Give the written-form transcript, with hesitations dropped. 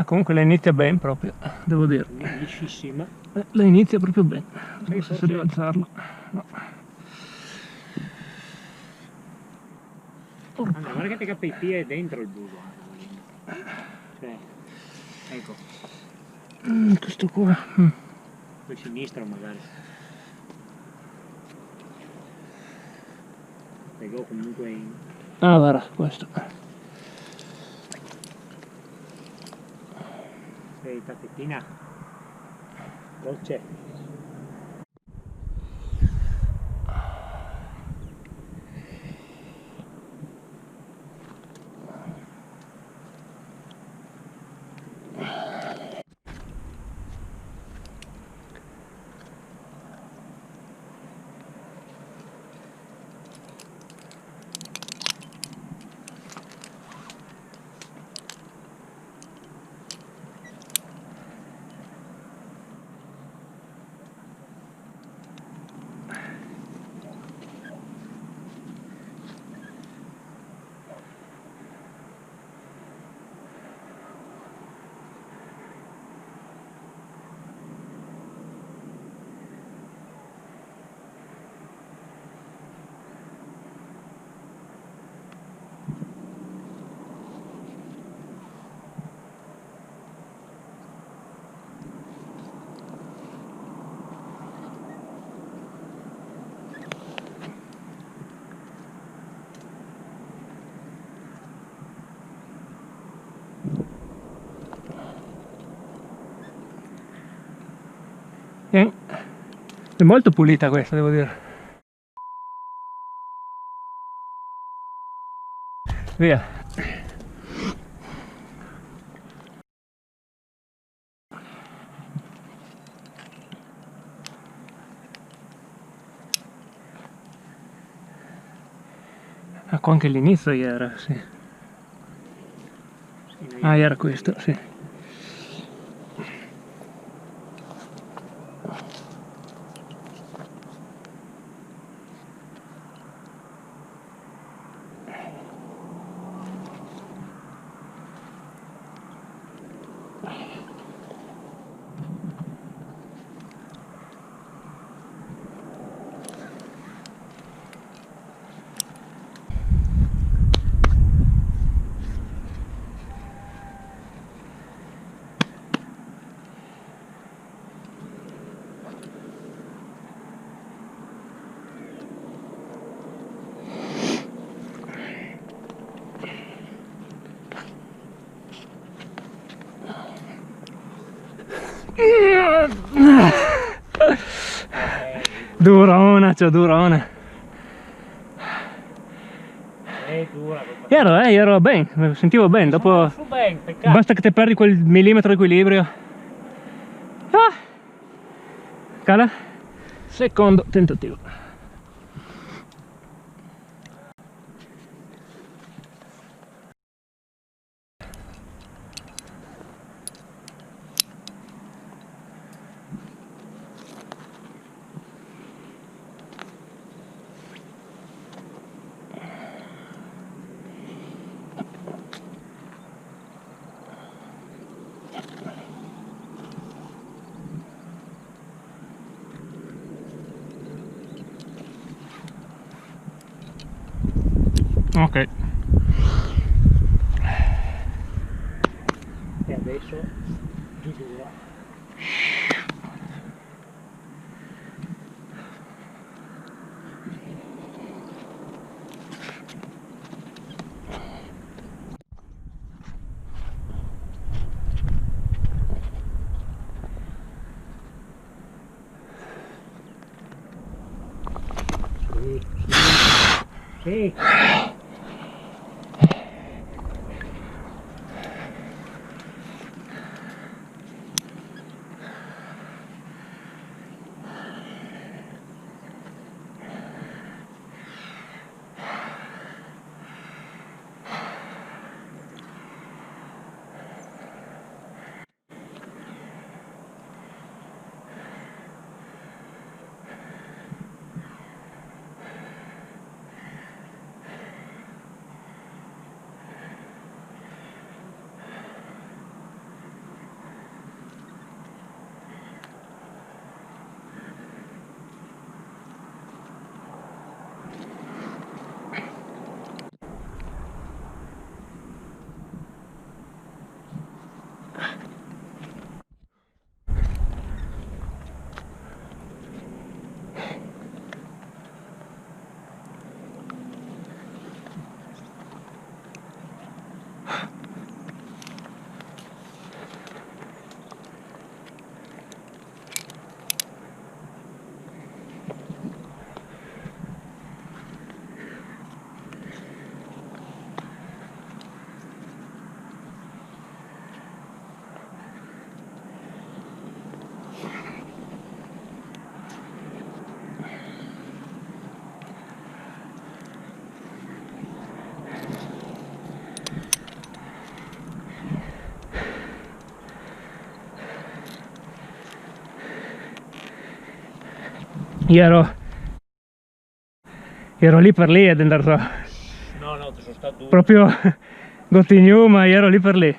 Comunque la inizia ben proprio, devo dire. Liscissima. La inizia proprio bene. Non so se devo alzarlo. No. Andrea, guarda che ti KP è dentro il buco. Cioè, ecco. Questo qua. Poi sinistro magari. Pegò comunque in... Ah, guarda, questo. Ehi, tacchettina. Dolce. È molto pulita questa, devo dire. Via. Ah, qua anche l'inizio era, sì. Ah, era questo, sì. Durona, cioè durona. Dura. Ero bene, sentivo bene, dopo basta che te perdi quel millimetro di equilibrio. Ah! Cala, secondo tentativo. Ok. E adesso giù dura. Sì. ero lì per lì ad andare No, ti sono stato proprio Gottignou, ma io ero lì per lì.